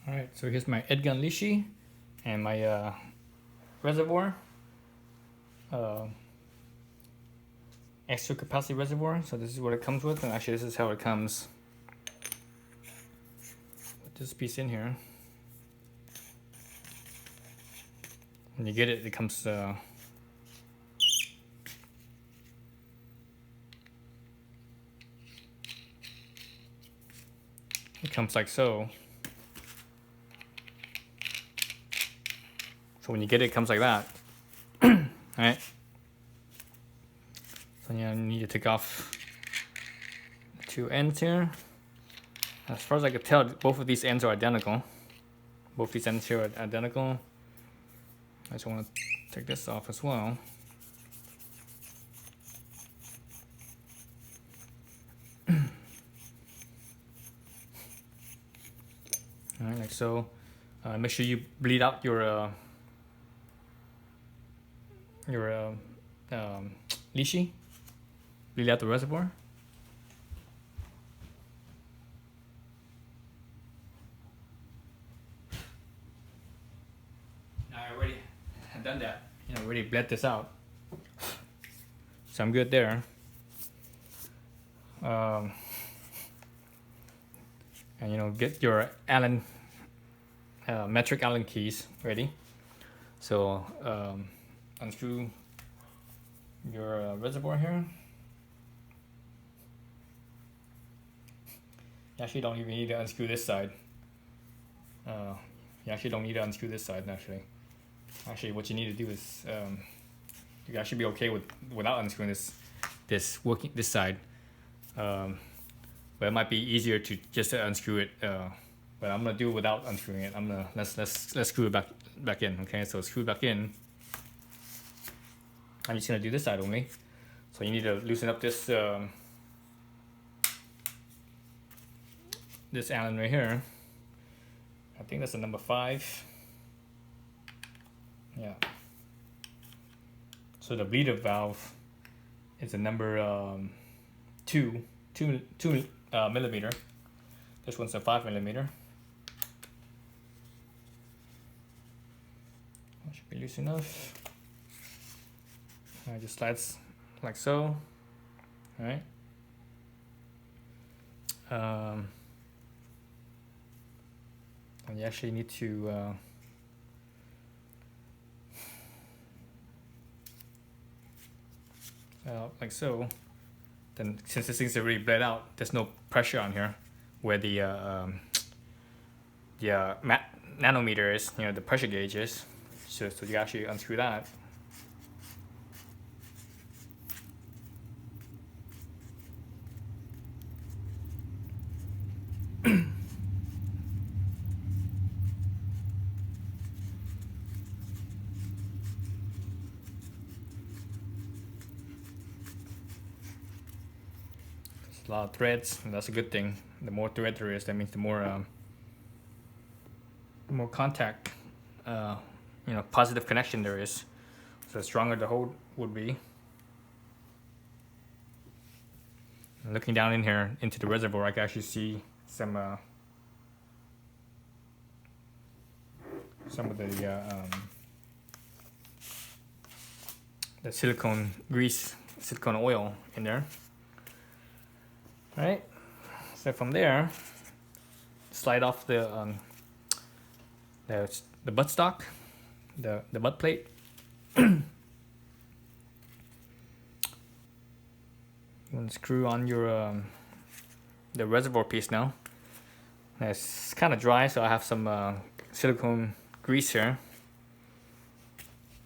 Alright, so here's my Edgun Leshiy and my reservoir, extra capacity reservoir. So this is what it comes with, and actually this is how it comes with this piece in here. When you get it, it comes like so. So when you get it, it comes like that. Alright. So you need to take off the two ends here. As far as I can tell, both of these ends are identical. Both these ends here are identical. I just want to take this off as well. Alright, like so. Make sure you bleed out your Leshiy. Bleed out the reservoir. I already have done that. Already bled this out. So I'm good there. And get your Allen metric Allen keys ready. So unscrew your reservoir here. You actually don't even need to unscrew this side. You actually don't need to unscrew this side. Actually, what you need to do is you actually be okay without unscrewing this side. But it might be easier to just unscrew it. But I'm gonna do it without unscrewing it. Let's screw it back in. Okay, so screw it back in. I'm just gonna do this side only. So you need to loosen up this this Allen right here. I think that's a number 5. Yeah. So the bleeder valve is a number 2 millimeter. This one's a 5 millimeter. That should be loose enough. I just slides like so. All right. And you actually need to like so. Then since this thing's already bled out, there's no pressure on here where the nanometer is, the pressure gauge is. So you actually unscrew that. A lot of threads, and that's a good thing. The more thread there is, that means the more contact, positive connection there is. So the stronger the hold would be. And looking down in here into the reservoir, I can actually see some of the silicone grease, silicone oil in there. Right, so from there, slide off the buttstock, the butt plate. You want to screw on your the reservoir piece now. It's kind of dry, so I have some silicone grease here.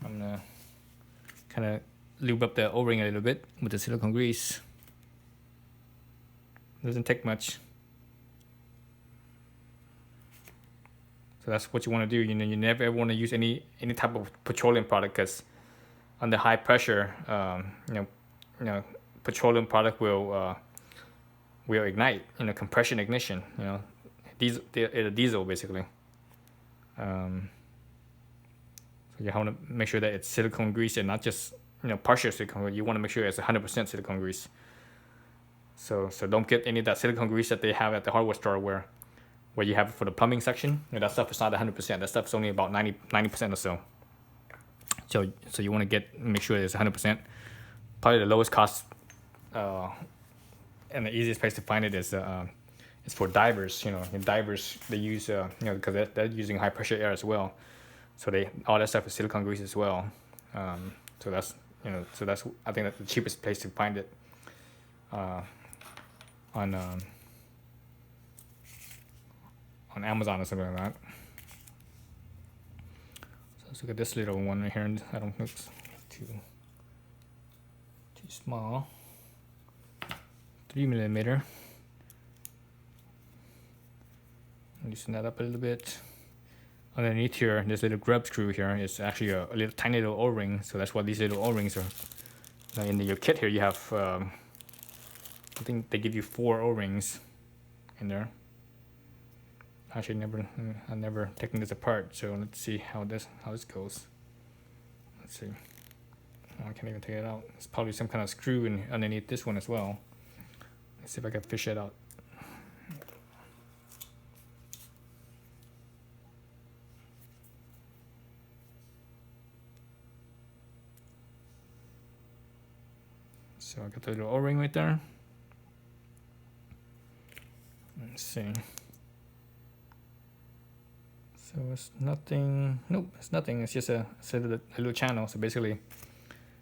I'm gonna kind of lube up the O-ring a little bit with the silicone grease. Doesn't take much. So that's what you want to do. You never ever want to use any type of petroleum product, because under high pressure, petroleum product will ignite. Compression ignition. Diesel basically. So you want to make sure that it's silicone grease and not just partial silicone. You want to make sure it's 100% silicone grease. So don't get any of that silicone grease that they have at the hardware store where where you have it for the plumbing section, that stuff is not 100%. That stuff is only about 90% or so. So you want to make sure it's 100%. Probably the lowest cost and the easiest place to find it is for divers. In divers they use because they're using high pressure air as well. So all that stuff is silicone grease as well. So that's I think that's the cheapest place to find it on Amazon or something like that. So let's look at this little one right here. I don't think it's too small. 3mm. Loosen that up a little bit. Underneath here, this little grub screw here is actually a little tiny little O-ring. So that's what these little O-rings are. Now in your kit here, you have I think they give you 4 O-rings in there. Actually, I've never taken this apart. So let's see how this goes. Let's see. Oh, I can't even take it out. It's probably some kind of screw underneath this one as well. Let's see if I can fish it out. So I got the little O-ring right there. Let's see. So it's nothing. Nope, it's nothing. It's just a little channel. So basically,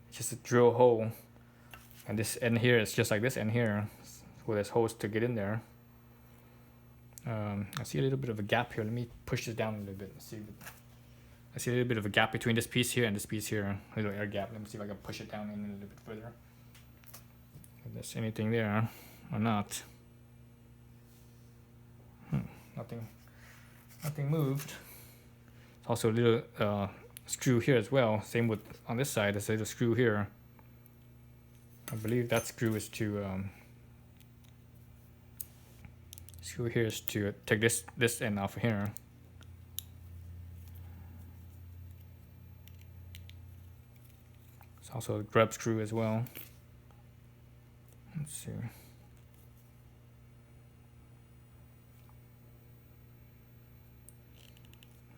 it's just a drill hole. And this end here is just like this end here, where there's holes to get in there. I see a little bit of a gap here. Let me push this down a little bit and see. I see a little bit of a gap between this piece here and this piece here. A little air gap. Let me see if I can push it down in a little bit further. If there's anything there or not. Nothing moved. Also a little screw here as well. Same with on this side. There's a little screw here. I believe that screw is to take this end off of here. It's also a grub screw as well. Let's see.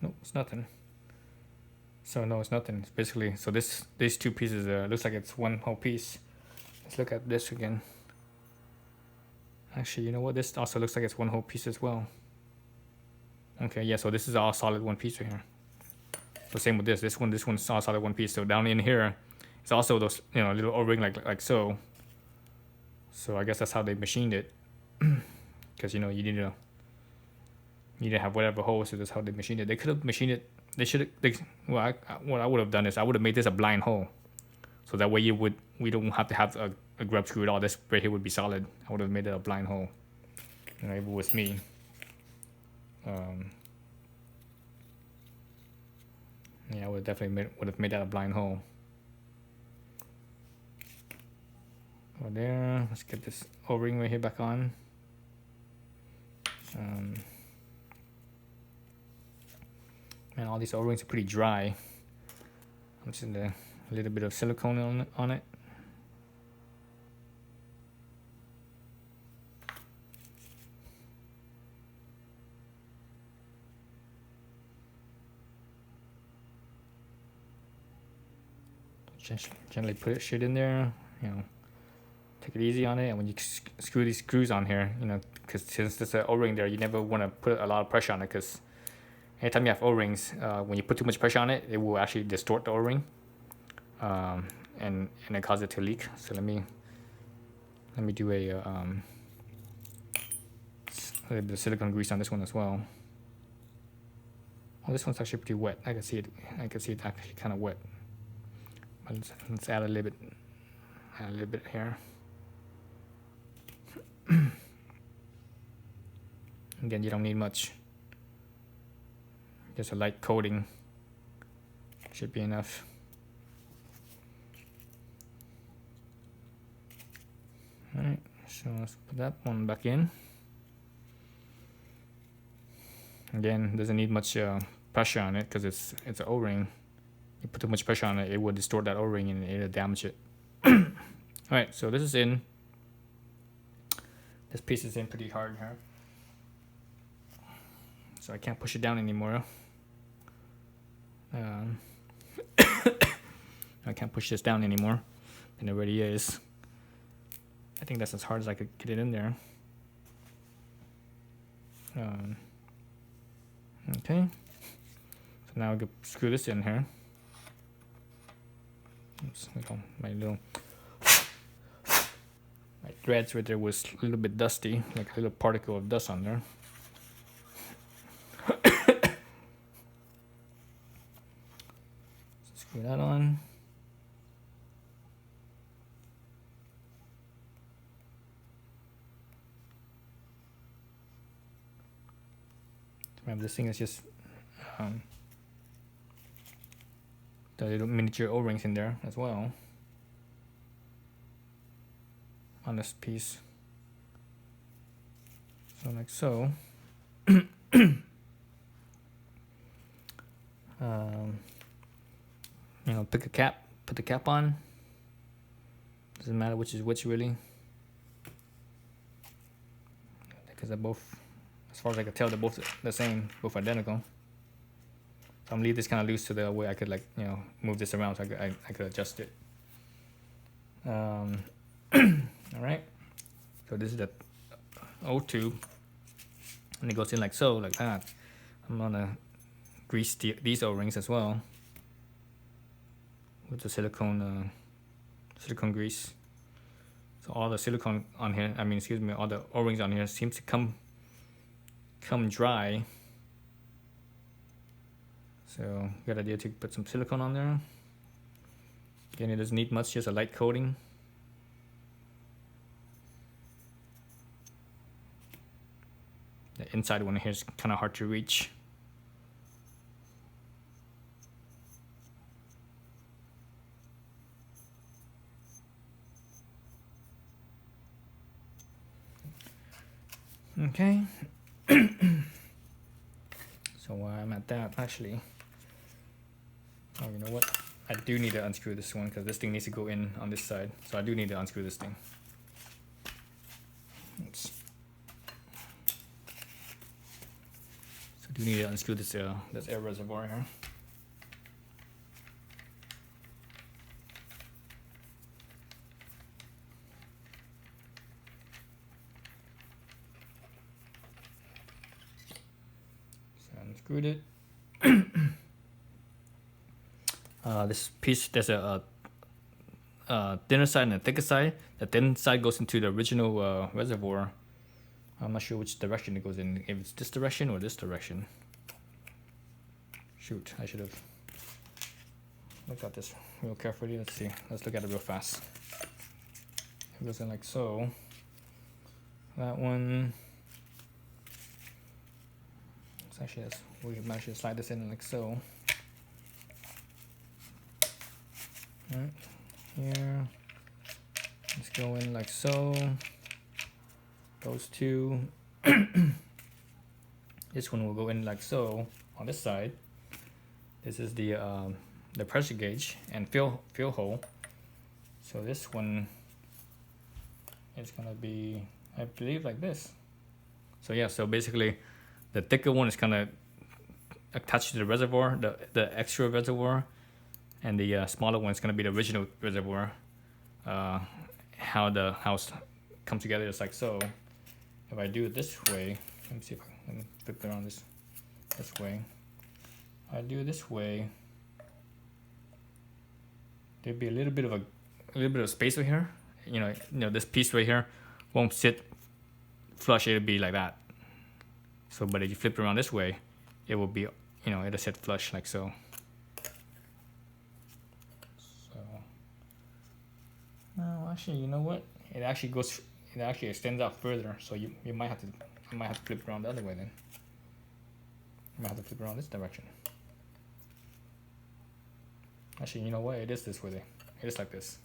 Nope, it's nothing. So no, it's nothing. It's basically, so these two pieces looks like it's one whole piece. Let's look at this again. Actually, you know what? This also looks like it's one whole piece as well. Okay, yeah, so this is all solid one piece right here. So same with this. This one's all solid one piece. So down in here, it's also those little O-ring like so. So I guess that's how they machined it. Because you need to have whatever holes. So that's how they machined it. They could have machined it. What I would have done is I would have made this a blind hole. So that way we don't have to have a grub screw at all. This right here would be solid. I would have made it a blind hole. If it was me. Yeah, I would definitely would have made that a blind hole. Over there. Let's get this O-ring right here back on. Man, all these O-rings are pretty dry. I'm just a little bit of silicone on it. Gently put it shit in there. Take it easy on it. And when you screw these screws on here, because since there's an O-ring there, you never want to put a lot of pressure on it, because anytime you have O-rings, when you put too much pressure on it, it will actually distort the O-ring, and it cause it to leak. So let me do a little bit of silicone grease on this one as well. Oh, this one's actually pretty wet. I can see it actually kind of wet. But let's add a little bit here. Again, you don't need much. Just a light coating should be enough. Alright, so let's put that one back in. Again, doesn't need much pressure on it because it's an O-ring. You put too much pressure on it, it will distort that O-ring and it'll damage it. Alright, so this is in. This piece is in pretty hard here. so I can't push it down anymore. I can't push this down anymore, and it already is. I think that's as hard as I could get it in there. Okay, so now I can screw this in here. Oops, my threads right there was a little bit dusty, like a little particle of dust on there. Screw that on. Remember, this thing is just the little miniature O-rings in there as well on this piece. So like so. You know, pick a cap, put the cap on. Doesn't matter which is which really, because they're both, as far as I can tell, they're both the same, both identical. So I'm gonna leave this kind of loose so that way I could, like, you know, move this around so I could adjust it. All right. So this is the O tube, and it goes in like so, like that. I'm gonna grease these O-rings as well with the silicone grease. So all the silicone on here, all the O-rings on here seems to come dry. So good idea to put some silicone on there. Again, it doesn't need much, just a light coating. The inside one here is kind of hard to reach. Okay. So while I'm at that, actually, oh, you know what? I do need to unscrew this one because this thing needs to go in on this side. So I do need to unscrew this thing. So I do need to unscrew this air reservoir here. Unscrewed it. This piece, there's a thinner side and a thicker side. The thin side goes into the original reservoir. I'm not sure which direction it goes in, if it's this direction or this direction. Shoot, I should have looked at this real carefully. Let's see, let's look at it real fast. It goes in like so. That one, actually, we can actually slide this in like so. Right here, let's go in like so. Those two. This one will go in like so on this side. This is the pressure gauge and fill hole. So this one is gonna be, I believe, like this. So yeah, so basically, the thicker one is kind of attached to the reservoir, the extra reservoir, and the smaller one is going to be the original reservoir. How the house comes together is like so. If I do it this way, let me see if I can flip it around this way. If I do it this way, there'd be a little bit of space right here. You know, this piece right here won't sit flush. It'll be like that. So, but if you flip it around this way, it will be, you know, it'll sit flush like so. So, no, actually, you know what? It actually extends out further. So you might have to flip it around the other way then. You might have to flip it around this direction. Actually, you know what? It is this way. It is like this.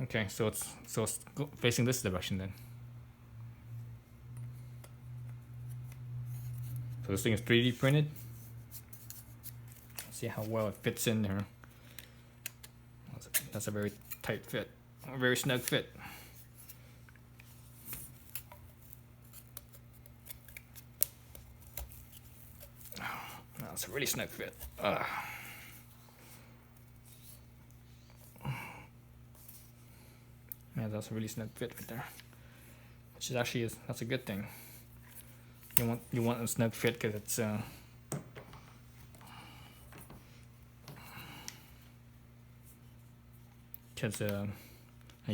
Okay, so it's facing this direction then. So this thing is 3D printed. Let's see how well it fits in there. That's a very tight fit, a very snug fit. That's a really snug fit. Yeah, that's a really snug fit right there. Which is actually that's a good thing. You want a snug fit because it's you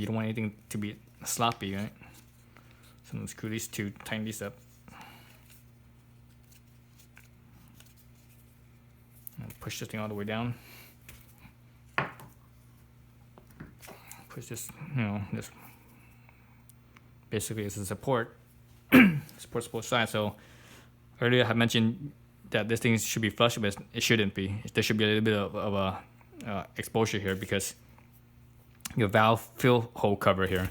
don't want anything to be sloppy, right? So I'm gonna screw these two, tighten these up. And push this thing all the way down. Push this, this basically is a support. Supports both sides. So earlier I had mentioned that this thing should be flush, but it shouldn't be. There should be a little bit of a exposure here because your valve fill hole cover here,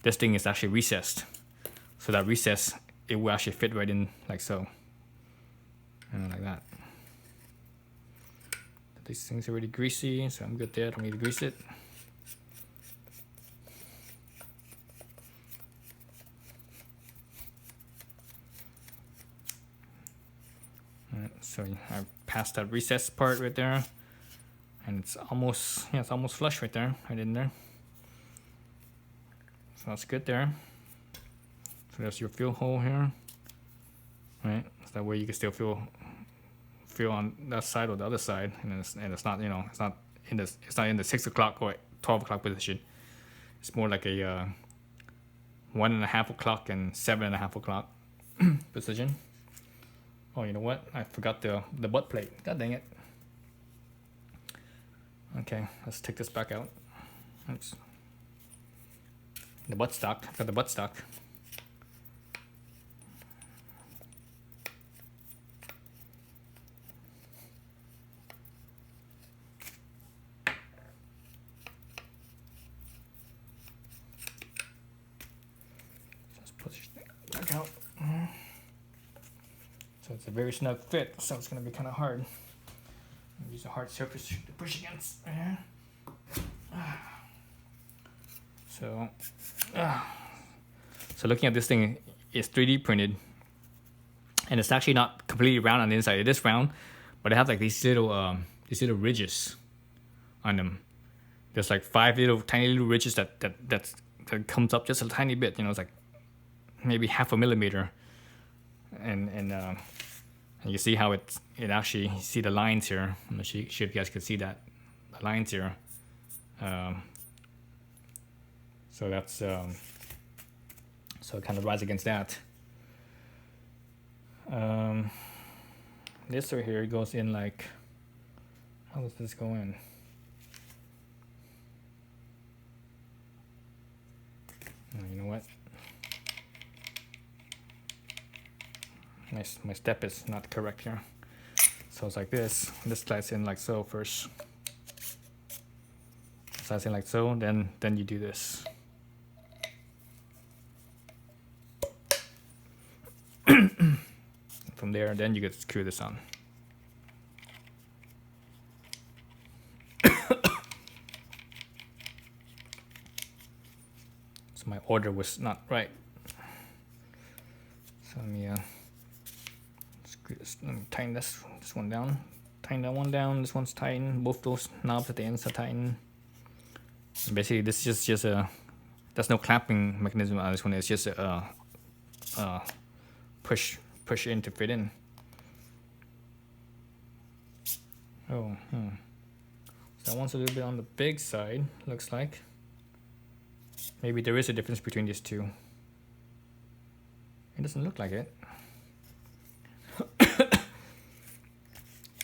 this thing is actually recessed. So that recess, it will actually fit right in like so. Like that. These things are already greasy, so I'm good there. I don't need to grease it. So I passed that recess part right there, and it's almost flush right there, right in there. So that's good there. So there's your fill hole here, right? So that way you can still feel on that side or the other side, and it's not it's not in the 6 o'clock or 12 o'clock position. It's more like a 1.5 o'clock and 7.5 o'clock position. Oh, you know what? I forgot the butt plate. God dang it. Okay, let's take this back out. Oops. The butt stock. I've got the butt stock. Let's push it back out. So it's a very snug fit, so it's going to be kind of hard. Use a hard surface to push against. So looking at this thing, it's 3D printed, and it's actually not completely round on the inside. It is round, but it has like these little ridges on them. There's like 5 tiny little ridges that comes up just a tiny bit. It's like maybe 0.5 millimeter, and you see how it actually, you see the lines here. I'm not sure if you guys can see that, the lines here. So that's so it kind of rides against that. This right here goes in like, how does this go in? You know what? My step is not correct here. So it's like this. This slides in like so first. Slides in like so, then you do this. From there, then you get to screw this on. So my order was not right. So let me tighten this one down. Tighten that one down. This one's tightened. Both those knobs at the ends are tightened. And basically, this is just a. There's no clamping mechanism on this one. It's just a push in to fit in. Oh, so that one's a little bit on the big side. Looks like. Maybe there is a difference between these two. It doesn't look like it.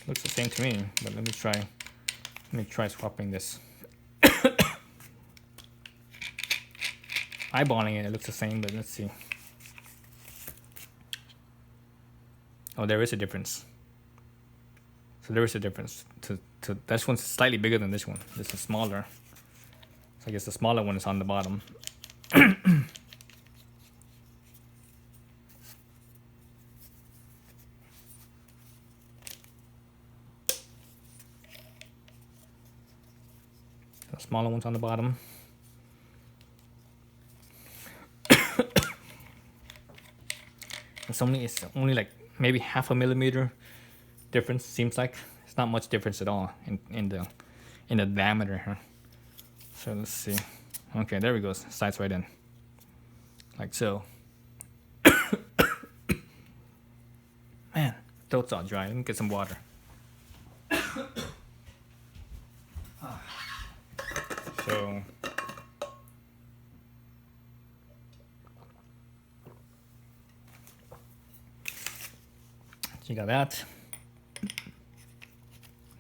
Looks the same to me, but let me try swapping this. Eyeballing it, it looks the same, but let's see. Oh, there is a difference. So there is a difference. This one's slightly bigger than this one. This is smaller. So I guess the smaller one is on the bottom. The smaller one's on the bottom. It's only like maybe 0.5 millimeter difference. Seems like it's not much difference at all in the diameter here. So let's see. Okay, there we go. Slides right in, like so. Man, throat's all dry. Let me get some water. So you got that.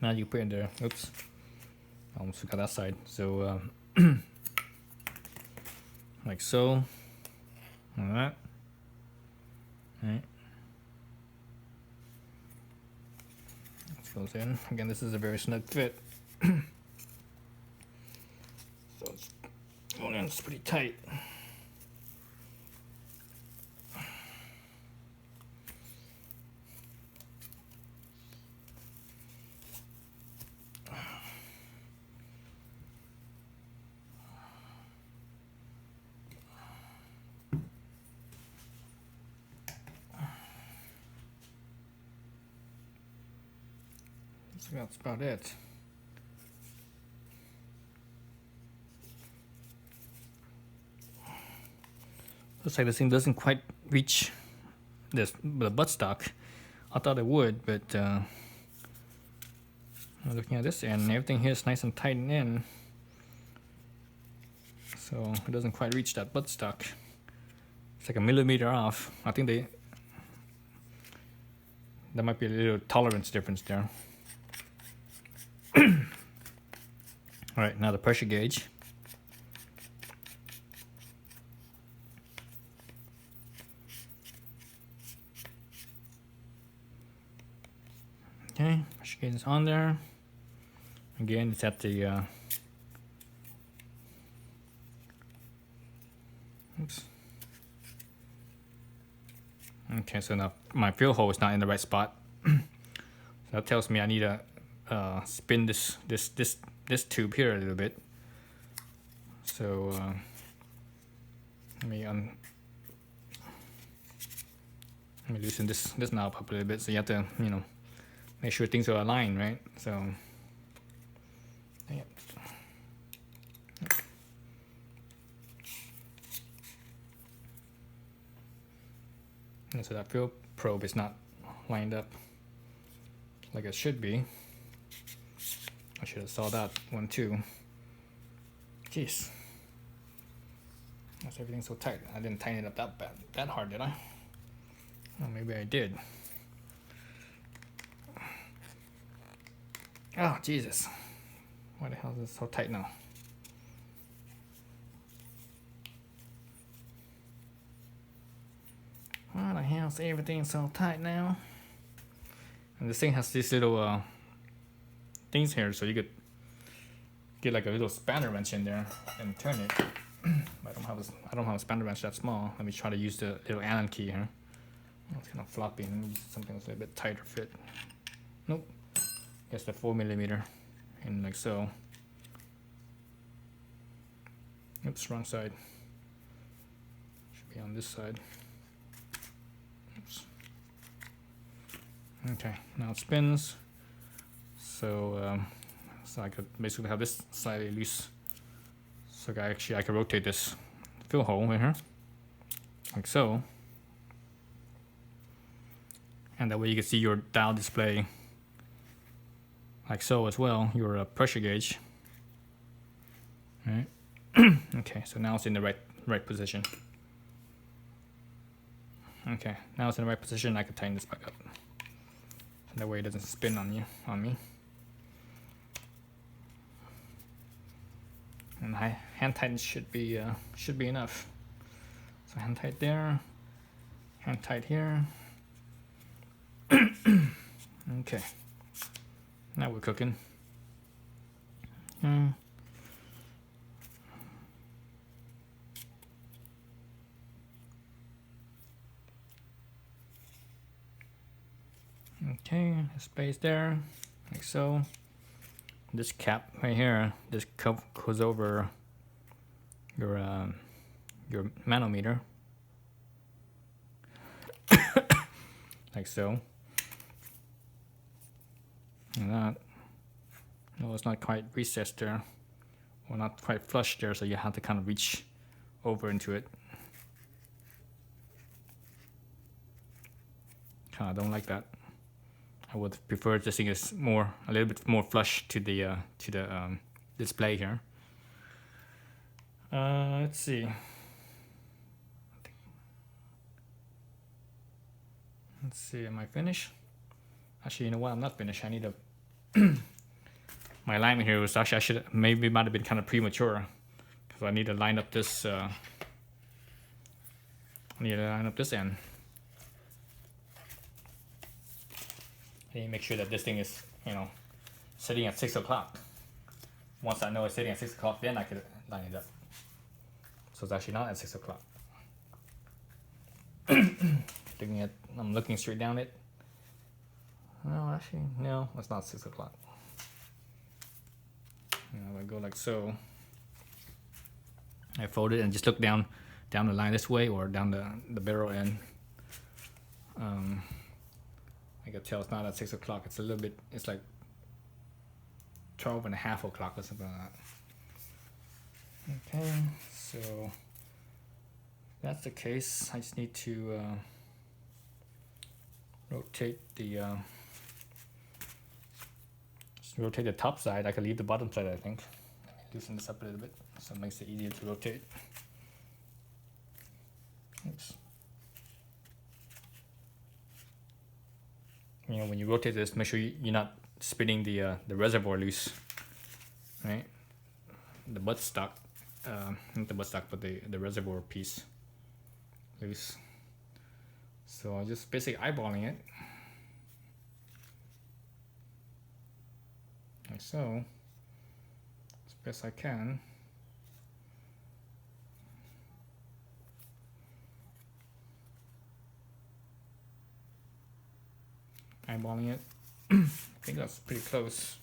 Now you put it in there. Oops, I almost forgot that side. So like so. All right. All right. This goes in. Again, this is a very snug fit. So it's going in. It's pretty tight. So that's about it. Looks like this thing doesn't quite reach the buttstock. I thought it would, but looking at this end, everything here is nice and tightened in. So it doesn't quite reach that buttstock. It's like a millimeter off. I think there might be a little tolerance difference there. All right, now the pressure gauge. Okay, pressure gauge is on there. Again, it's at the oops. Okay, so now my fill hole is not in the right spot. So that tells me I need to spin this tube here a little bit. So let me loosen this knob up a little bit. So you have to make sure things are aligned, right? So yeah. And so that fill probe is not lined up like it should be. I should have saw that one too. Jeez. That's everything so tight. I didn't tighten it up that hard, did I? Oh, maybe I did. Oh, Jesus. Why the hell is this so tight now? Why the hell is everything so tight now? And this thing has these little things here, so you could get like a little spanner wrench in there and turn it. I don't have a spanner wrench that small. Let me try to use the little Allen key here. Oh, it's kind of floppy and use something that's a little bit tighter fit. Nope. Guess the 4mm and like so. Oops, wrong side. Should be on this side. Oops. Okay, now it spins. So so I could basically have this slightly loose. So I could rotate this fill hole in here, like so. And that way you can see your dial display like so as well, your pressure gauge. All right. Okay, so now it's in the right position. Okay, now it's in the right position. I can tighten this back up. That way it doesn't spin on me. And hand tighten should be enough. So hand tight there, hand tight here. Okay, now we're cooking. Okay, a space there, like so. This cap right here, this cup goes over your manometer, like so. And that, no, it's not quite recessed there, or not quite flush there, so you have to kind of reach over into it. Kind of don't like that. I would prefer this thing is a little bit more flush to the display here. Let's see. Let's see, am I finished? Actually, you know what? I'm not finished. I need a my alignment here was actually maybe might have been kind of premature, because I need to line up this. I need to line up this end. I need to make sure that this thing is, you know, sitting at 6 o'clock. Once I know it's sitting at 6 o'clock, then I could line it up. So it's actually not at 6 o'clock. I'm looking straight down it. No, actually, no, it's not 6 o'clock. I go like so. I fold it and just look down the line this way, or down the barrel end. I can tell it's not at 6 o'clock. It's a little bit. It's like 12.5 o'clock or something like that. Okay, so if that's the case, I just need to rotate the top side. I can leave the bottom side, I think. Loosen this up a little bit so it makes it easier to rotate. Oops. You know, when you rotate this, make sure you're not spinning the reservoir loose, right? The buttstock, not the buttstock, but the reservoir piece loose. So I'm just basically eyeballing it, like so, as best I can. Eyeballing it. I think that's pretty close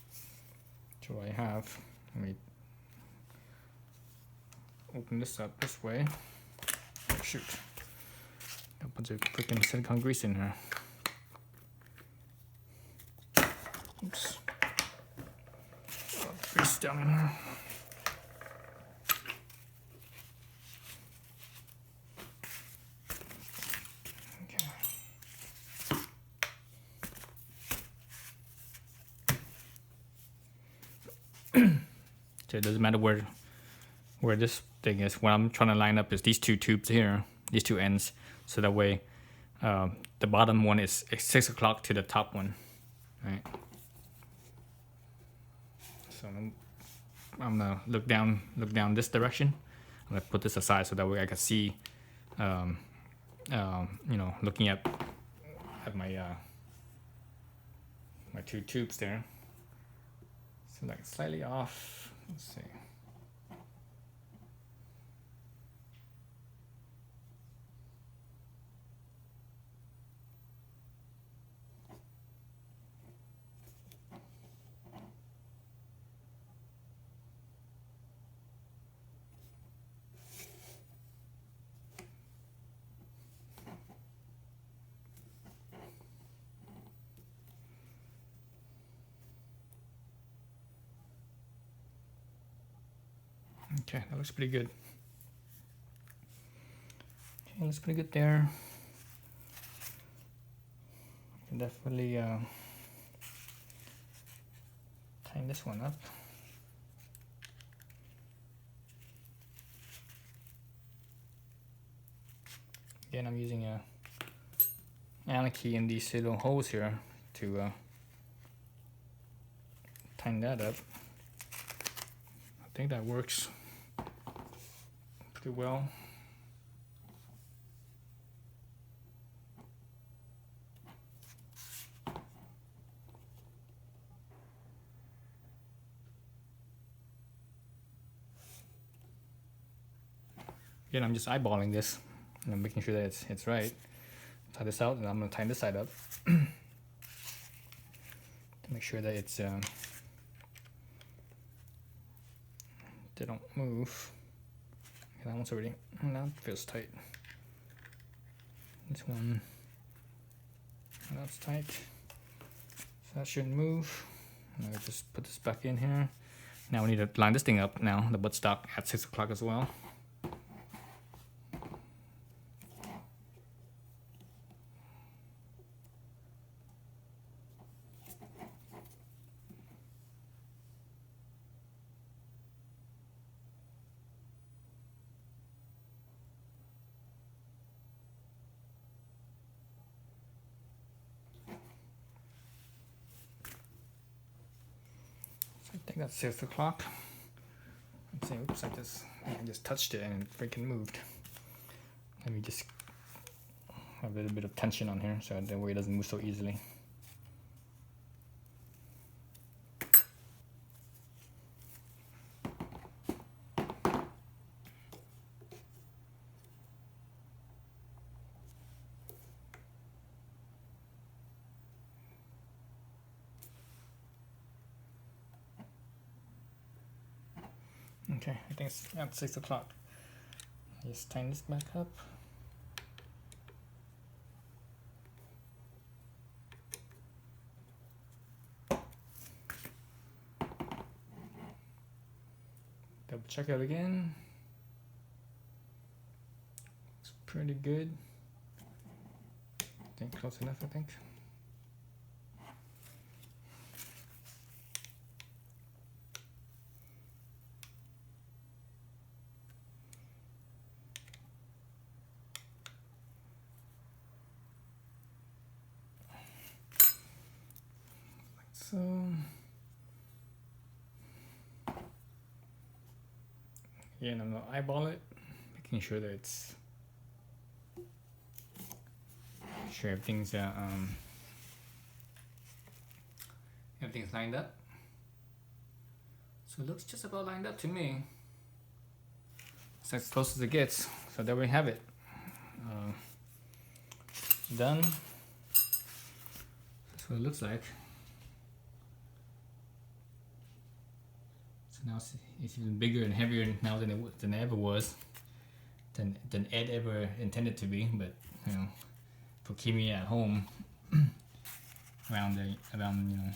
to what I have. Let me open this up this way. Oh, shoot. Got a bunch of freaking silicone grease in here. Oops. Grease down in here. So it doesn't matter where this thing is. What I'm trying to line up is these two tubes here, these two ends, so that way the bottom one is 6 o'clock to the top one, right? So I'm gonna look down this direction. I'm gonna put this aside so that way I can see, you know, looking at my my two tubes there. So like slightly off. Let's see. Okay, that looks pretty good. Okay, looks pretty good there. I can definitely tighten this one up. Again, I'm using a Allen key in these little holes here to tighten that up. I think that works pretty well. Again, I'm just eyeballing this and I'm making sure that it's right. Tie this out, and I'm gonna tighten this side up to make sure that it's they don't move. Okay, that one's already, that feels tight. This one, that's tight, so that shouldn't move. I'll just put this back in here. Now we need to line this thing up now, the buttstock at 6 o'clock as well. I think that's 6 o'clock. Let's see, oops, I just touched it and it freaking moved. Let me just have a little bit of tension on here so that way it doesn't move so easily. Okay, I think it's at 6 o'clock. Just tighten this back up. Double check it again. It's pretty good. I think close enough, I think. So again, I'm gonna eyeball it, making sure that it's everything's lined up. So it looks just about lined up to me. It's as close as it gets. So there we have it. Done. That's what it looks like. Now it's even bigger and heavier now than it ever was, than Ed ever intended to be. But you know, for keeping it at home, around you know,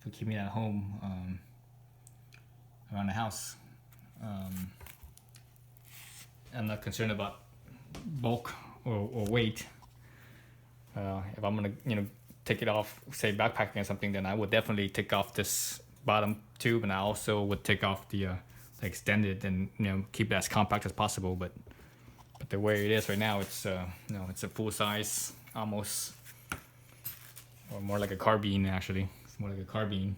for keeping it at home, around the house. I'm not concerned about bulk or weight. If I'm gonna take it off, say backpacking or something, then I would definitely take off this bottom tube, and I also would take off the extended and keep it as compact as possible. But the way it is right now, it's it's a full size, almost, or more like a carbine actually. It's more like a carbine.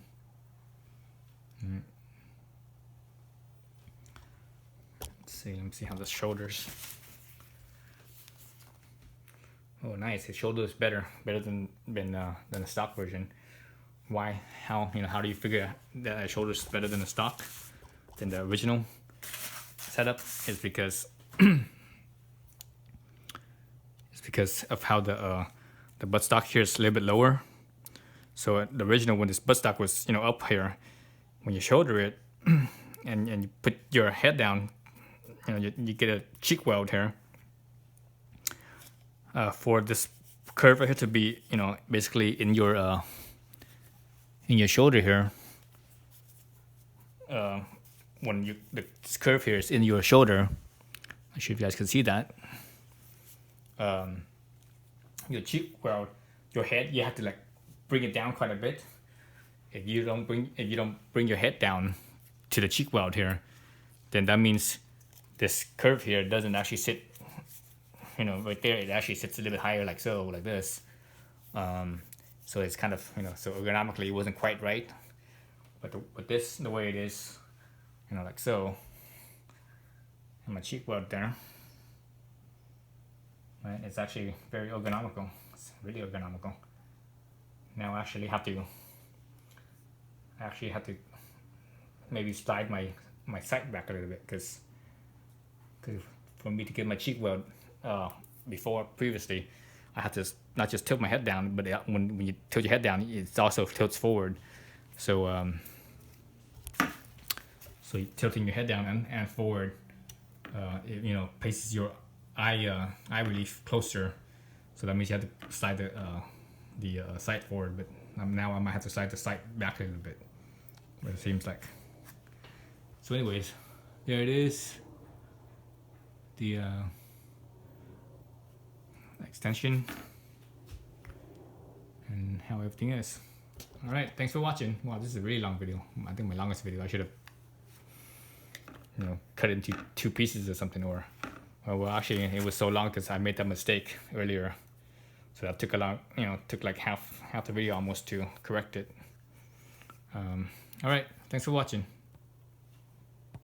Let me see how the shoulders. Oh, nice! His shoulder is better than the stock version. Why? How? How do you figure that the shoulder is better than the stock, than the original setup? Is because of how the buttstock here is a little bit lower. So the original, when this buttstock was up here, when you shoulder it and you put your head down, you get a cheek weld here. For this curve right here to be, basically in your shoulder here. When this curve here is in your shoulder, I'm sure if you guys can see that. Your cheek weld, your head, you have to bring it down quite a bit. If you don't bring your head down to the cheek weld here, then that means this curve here doesn't actually sit. Right there, it actually sits a little bit higher, like so, like this. So it's kind of, so ergonomically it wasn't quite right. But this, the way it is, like so. And my cheek weld there. Right, it's actually very ergonomical. It's really ergonomical. Now I actually have to maybe slide my sight back a little bit, because for me to get my cheek weld. Previously, I had to not just tilt my head down, but when you tilt your head down, it also tilts forward. So tilting your head down and forward, it places your eye relief closer. So that means you have to slide the sight forward, but now I might have to slide the sight back a little bit, what it seems like. So anyways, there it is, the extension and how everything is. All right, thanks for watching. Wow, this is a really long video. I think my longest video. I should have, cut it into 2 pieces or something, or well, actually it was so long because I made that mistake earlier, so that took a long, took like half the video almost to correct it. All right, thanks for watching.